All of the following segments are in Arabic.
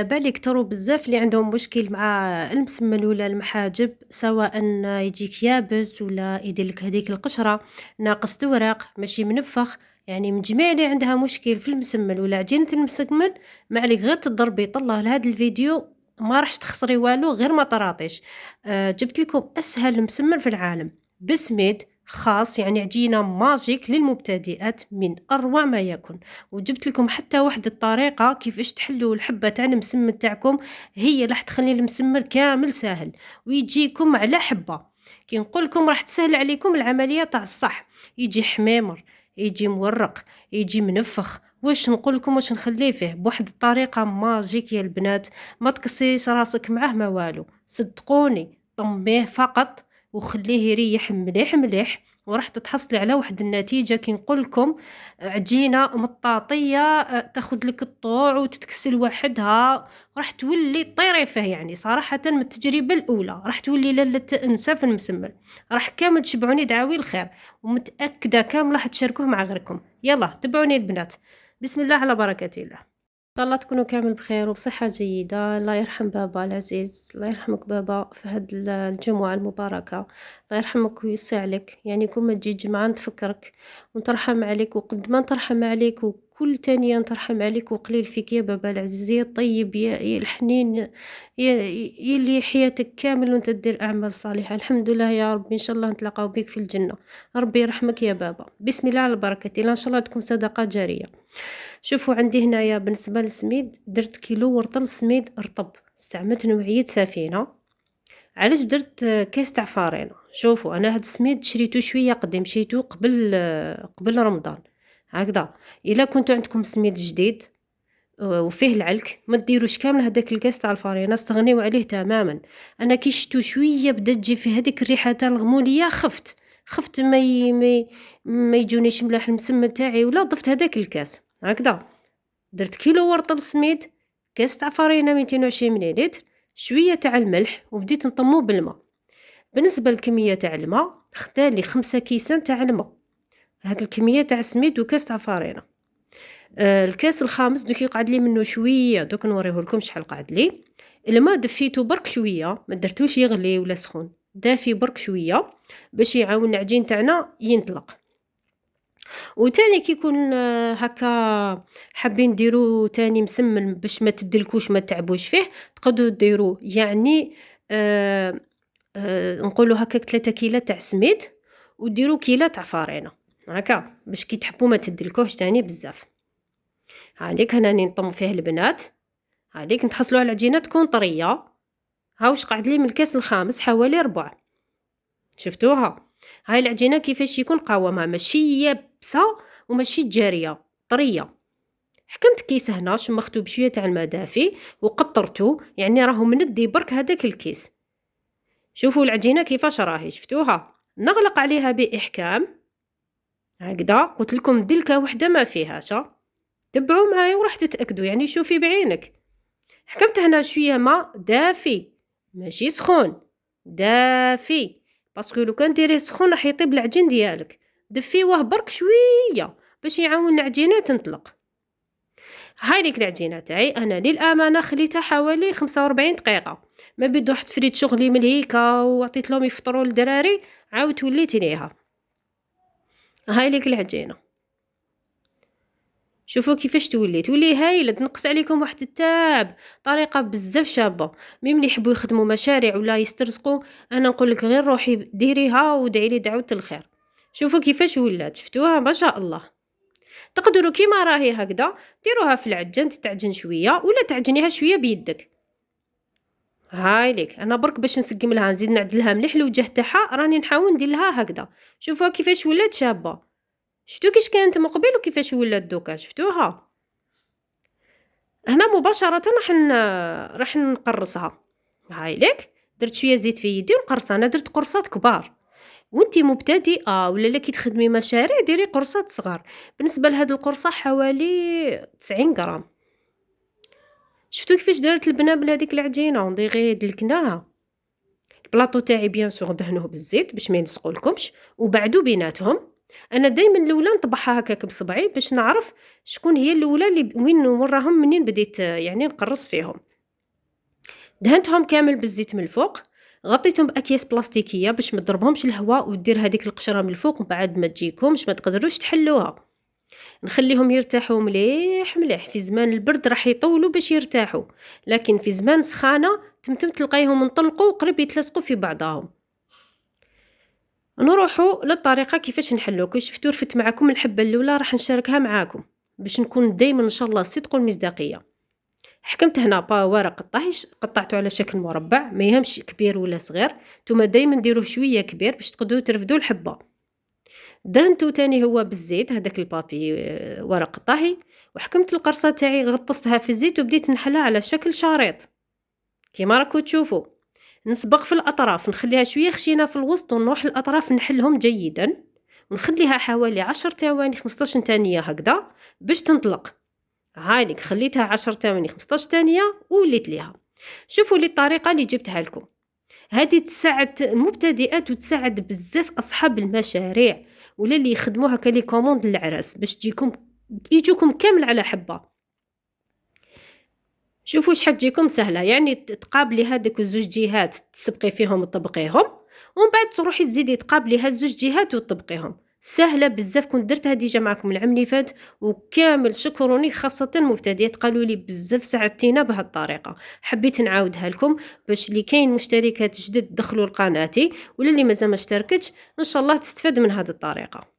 بالك تروا بزاف اللي عندهم مشكل مع المسمن ولا المحاجب، سواء يجيك يابس ولا يدير لك هذيك القشرة ناقص توراق ماشي منفخ. يعني من جميع اللي عندها مشكل في المسمن ولا عجينة المسمن، ما عليك غير تضربي طلع لهذا الفيديو، ما راحش تخسري والو غير ما طراطيش. جبت لكم اسهل مسمن في العالم بسميد خاص، يعني عجينة ماجيك للمبتدئات من أروع ما يكون. وجبت لكم حتى واحد الطريقة كيفاش تحلوا الحبة تاع المسمن تاعكم، هي راح تخلي المسمن كامل سهل ويجيكم على حبة. كي نقول لكم راح تسهل عليكم العملية تاع الصح. يجي حميمر، يجي مورق، يجي منفخ. واش نقول لكم واش نخليه فيه بواحد الطريقة ماجيك يا البنات، ما تكسيش راسك معاه ما والو، صدقوني طميه فقط وخليه يريح مليح مليح، وراح تتحصلي على واحد النتيجة كي نقول لكم عجينة مطاطية، تاخد لك الطوع وتتكسل وحدها، راح تولي طيري فيه. يعني صراحة من التجربة الأولى راح تولي لا تنسى في المسمن، راح كامل تشبعوني دعاوي الخير، ومتأكدة كامل راح تشاركوه مع غيركم. يلا تبعوني البنات، بسم الله على بركة الله. إن شاء الله تكونوا كامل بخير وبصحة جيدة. الله يرحم بابا العزيز، الله يرحمك بابا في هاد الجمعة المباركة. الله يرحمك ويسع عليك، يعني كل ما تجي جمعة نتفكرك ونترحم عليك، وقد ما نترحم عليك وكل تانية نترحم عليك وقليل فيك يا بابا العزيز، يا الطيب يا الحنين، يا اللي حياتك كامل وانت دير أعمال صالحة. الحمد لله يا رب، إن شاء الله نتلاقاو بك في الجنة. ربي يرحمك يا بابا. بسم الله على بركة الله، إن شاء الله تكون صدقة جارية. شوفوا عندي هنايا بالنسبة للسميد درت كيلو ورطل سميد رطب، استعملت نوعية سفينة. علاش درت كيس تاع فارينة؟ شوفوا انا هاد السميد شريتو شويه قديم، شريتو قبل رمضان هكذا. الا كنتو عندكم سميد جديد وفيه العلك ما ديروش كامل هذاك الكاس تاع الفارينة، استغنيو عليه تماما. انا كي شتو شويه بدا تجي فيه هذيك الريحه تاع الغموليه، خفت ما يجونيش ملاح المسمن تاعي، ولا ضفت هذاك الكاس هكذا. درت كيلو ورطل سميد، كاس تاع فرينة 220 مليلتر، شويه تاع الملح، وبديت نطمو بالماء. بالنسبه للكميه تاع الماء اختارلي 5 كيسان تاع الماء، هاد الكميه تاع سميد وكاس تاع فرينة. الكاس الخامس دوك يقعد لي منه شويه، دوك نوريه لكم شحال قعد لي. الماء دفيته برك شويه، ما درتوش يغلي ولا سخون، دافي برك شويه باش يعاون العجين تاعنا ينطلق. وتاني كي يكون هكا حابين ديرو تاني مسمن باش ما تدلكوش ما تعبوش فيه، تقدروا ديرو يعني نقولوا هكاك 3 كيلو تاع سميد وديروا كيلو تاع فارينة هكا، باش كي تحبوا ما تدلكوش تاني بزاف. هاديك هنا نطم فيه البنات، هاديك نتحصلوا على العجينه تكون طريه. هاوش قعد لي من الكاس الخامس حوالي ربع، شفتوها؟ هاي العجينه كيفاش يكون قوامها ماشي يابسه وماشي جاريه، طريه. حكمت كيس هنا شمختو بشويه تاع الماء دافي وقطرتو، يعني راهو مندي برك هذاك الكيس. شوفوا العجينه كيفاش راهي، شفتوها؟ نغلق عليها باحكام هكذا. قلت لكم دلكه وحده ما فيهاش، تبعوا معايا وراح تتاكدوا، يعني شوفي بعينك. حكمت هنا شويه ماء دافي ماشي سخون، دافي، باسكو لو كان ديريه سخون راح يطيب العجين ديالك. دفيوه برك شويه باش يعاون العجينه تنطلق. هاي ليك العجينه تاعي انا للامانه خليتها حوالي 45 دقيقه، ما بدو واحد فريد شغلي من هيكا وعطيت لهم يفطروا الدراري، عاود وليت ليها. هاي ليك العجينه، شوفوا كيفاش تولي هايله. تنقص عليكم واحد التعب، طريقه بزاف شابه. ملي يحبوا يخدموا مشاريع ولا يسترزقوا، انا نقول لك غير روحي ديريها ودعي لي دعوه الخير. شوفوا كيفاش ولات، شفتوها؟ ما شاء الله. تقدروا كيما راهي هكذا ديروها في العجان، تتعجن شويه ولا تعجنيها شويه بيدك. هاي ليك انا برك باش نسقم لها نزيد نعدلها مليح الوجه تاعها، راني نحاول ندير لها هكذا. شوفوا كيفاش ولات شابه، شفتوا كيش كانت من قبل وكيفاش ولات دوكا، شفتوها؟ هنا مباشرة راح نقرصها. هاي لك درت شوية زيت في يدي ونقرصها. انا درت قرصات كبار، وانتي مبتدئة ولا كي تخدمي مشاريع ديري قرصات صغار. بالنسبة لهاد القرصة حوالي 90 غرام. شفتوا كيفاش درت البنابل هذيك العجينة ونديغي دلكناها. البلاطو تاعي بيان سور دهنوه بالزيت باش ما يلصقولكمش، وبعدو بيناتهم أنا دايما الأولى نطبعها هكاك بصبعي باش نعرف شكون هي الأولى اللي وين راهم منين بديت يعني نقرص فيهم. دهنتهم كامل بالزيت من الفوق، غطيتهم بأكياس بلاستيكية باش ما تضربهمش الهواء ودير هذيك القشرة من الفوق من بعد ما تجيكمش ما تقدروش تحلوها. نخليهم يرتاحوا مليح مليح، في زمان البرد راح يطولوا باش يرتاحوا، لكن في زمان سخانة تمتم تلقايهم انطلقوا قريب يتلصقوا في بعضهم. نروحوا للطريقة كيفاش نحلو. كي شفتوا رفدت معكم الحبة الأولى راح نشاركها معاكم باش نكون دايما إن شاء الله الصدق والمصداقية. حكمت هنا ورق الطهي قطعته على شكل مربع، ما يهمش كبير ولا صغير، نتوما دايما ديروه شوية كبير باش تقدروا ترفدوا الحبة. درنتو تاني هو بالزيت هذاك البابي ورق الطهي، وحكمت القرصة تاعي غطستها في الزيت وبديت نحلها على شكل شريط كيما راكو تشوفوا. نسبق في الأطراف، نخليها شوية خشينة في الوسط ونروح الأطراف نحلهم جيدا، ونخليها حوالي 10 ثواني 15 ثانية هكذا باش تنطلق. هايليك خليتها 10 ثواني 15 ثانية ووليت ليها. شوفوا لي الطريقة اللي جبتها لكم، هذه تساعد المبتدئات وتساعد بزاف أصحاب المشاريع ولا اللي يخدموا هكا لي كوموند للعراس باش يجوكم كامل على حبة. شوفوا شحال تجيكم سهلة، يعني تقابلي هذوك الزوج جهات تسبقي فيهم وتطبقيهم، ومن بعد تروحي تزيدي تقابلي هاد الزوج جهات وتطبقيهم. سهلة بزاف، كنت درتها ديجا معكم العام اللي فات وكامل شكروني، خاصة المبتدئات قالوا لي بزاف ساعدتينا بهاد الطريقة. حبيت نعاودها لكم باش اللي كاين مشتركات جدد دخلوا لقناتي ولا اللي مازال ما اشتركتش ان شاء الله تستفاد من هذه الطريقة.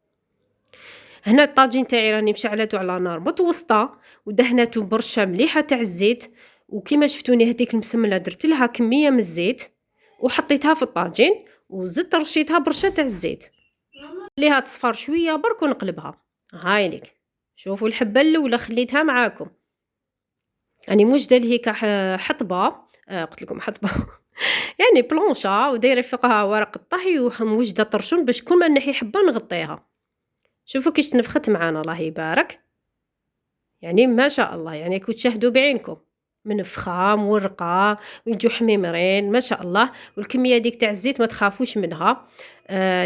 هنا الطاجين تاعي راني مشعلته على نار متوسطه ودهنته برشه مليحه تاع الزيت، وكما شفتوني هذيك المسمله درت لها كميه من الزيت وحطيتها في الطاجين وزدت رشيتها برشه تاع الزيت، خليها تصفر شويه برك ونقلبها. هايليك شوفوا الحبه الاولى خليتها معاكم، يعني موجده لهيك حطبه، قلت لكم حطبه يعني بلونشا ودايره فوقها ورق الطهي وموجده طرشون باش كل ما نحي حبه نغطيها. شوفوا كيش تنفخت معانا الله يبارك، يعني ما شاء الله، يعني كنت تشاهدوا بعينكم منفخه مورقه ويجوا حميمرين ما شاء الله. والكميه ديك تاع الزيت ما تخافوش منها،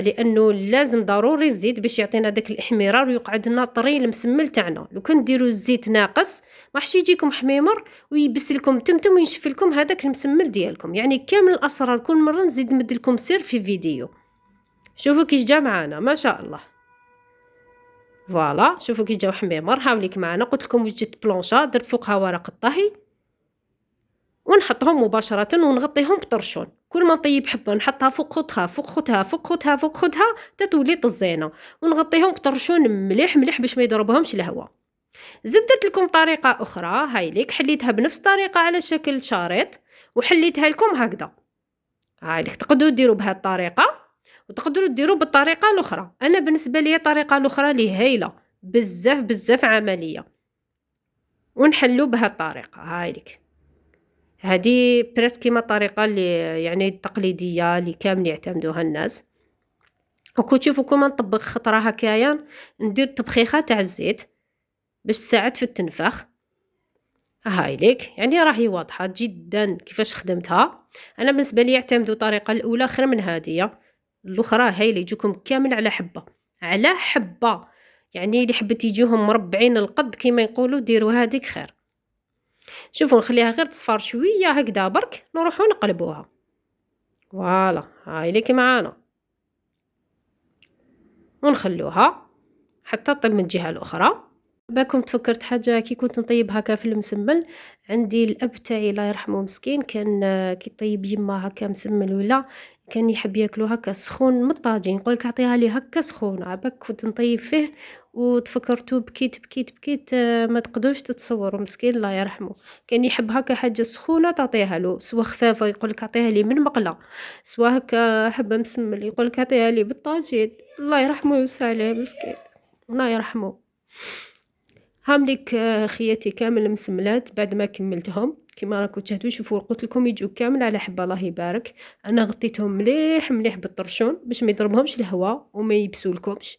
لانه لازم ضروري الزيت باش يعطينا داك الاحمرار ويقعد لنا طري المسمل تاعنا. لو كان ديروا الزيت ناقص ما راحش يجيكم حميمر ويبس لكم تمتم وينشف لكم هذاك المسمل ديالكم. يعني كامل الاسرار كل مره نزيد نمد لكم سر في فيديو. شوفوا كيش جا معانا ما شاء الله. فوالا شوفوا كي جاو حميمر هاوليك معنا. قلت لكم وجدت بلونشا درت فوقها ورق الطهي ونحطهم مباشره ونغطيهم بطرشون. كل ما نطيب حبه نحطها فوق خدها فوق خدها فوق خدها فوق خدها تتولي طزينه، ونغطيهم بطرشون مليح مليح باش ما يضربهمش الهواء. زدت درت لكم طريقه اخرى هايليك، حليتها بنفس الطريقه على شكل شريط وحليتها لكم هكذا. هايليك تقدروا ديروا بهذه الطريقه وتقدروا ديروا بالطريقه الاخرى. انا بالنسبه لي الطريقه الاخرى اللي هايله بزاف بزاف عمليه، ونحلو بهذه الطريقه. هايليك هذه بريس كيما الطريقه اللي يعني التقليديه اللي كامل يعتمدوها الناس. وكو تشوفوا كما نطبق خطره هكايا ندير طبخيخه تاع الزيت باش تساعد في التنفخ. هايليك يعني راهي واضحه جدا كيفاش خدمتها. انا بالنسبه لي يعتمدوا الطريقه الاولى خير من هذه الاخرى. هاي اللي يجوكم كامل على حبه على حبه، يعني اللي حبت يجوهم مربعين القد كيما يقولوا ديروا هذيك خير. شوفوا نخليها غير تصفر شويه هكذا برك نروحوا نقلبوها. فوالا هاي ليك معانا ونخلوها حتى طيب من الجهه الاخرى. باكم تفكرت حاجه كي كنت نطيب هكا في المسمل، عندي الاب تاعي الله يرحمه مسكين كان كي طيب يما هكا مسمل ولا كان يحب ياكلو هكا سخون من الطاجين، يقول لك اعطيها لي هكا سخون. عباك كنت نطيب فيه وتفكرتو بكيت بكيت بكيت، ما تقدروش تتصوروا مسكين الله يرحمه. كان يحب هكا حاجه سخونه تعطيها له، سوا خفافه يقول لك اعطيها لي من مقله، سوا هكا حبه مسمل يقول لك اعطيها لي بالطاجين. الله يرحمه ويوسع عليه مسكين الله يرحمه. هامليك خياتي كامل المسملات بعد ما كملتهم كما راكم تشاهدوا. شوفوا قلت لكم يجوا كامل على حبه الله يبارك. انا غطيتهم مليح مليح بالطرشون باش ما يضربهمش الهواء وما يبسولكمش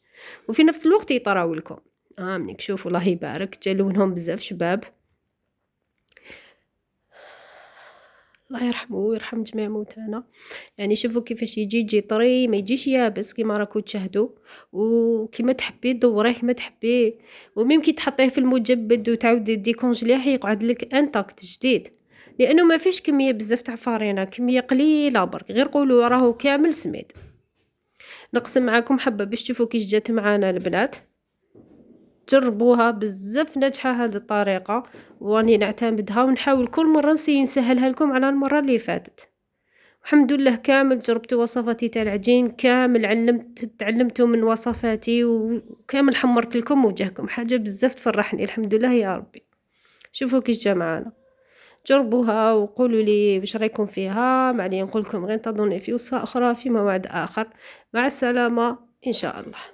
وفي نفس الوقت يطراو لكم. هامليك شوفوا الله يبارك جا لونهم بزاف شباب. الله يرحمه ويرحم جميع موتانا. يعني شوفوا كيفاش يجي طري، ما يجيش يابس كيما راكو تشاهدوا، وكيما تحبي دوريه كيما تحبي، وميم كي تحطيه في المجبد وتعاودي ديكونجليه يقعد لك انتاكت جديد، لانه ما فيش كميه بزاف تاع فارينه، كميه قليله برك، غير قولوا راهو كامل سميد. نقسم معاكم حبه باش تشوفوا كيش جات معانا البنات، جربوها بزاف ناجحة هذه الطريقة، واني نعتمدها ونحاول كل مرة نسهلها لكم على المرة اللي فاتت. الحمد لله كامل جربت وصفاتي تاع العجين، كامل تعلمتوا من وصفاتي، وكامل حمرت لكم وجهكم، حاجة بزاف تفرحني الحمد لله يا ربي. شوفوا كيش جا معانا، جربوها وقولوا لي واش رايكم فيها. ما علي نقول لكم غير انتظروني في وصفة أخرى في موعد آخر. مع السلامة إن شاء الله.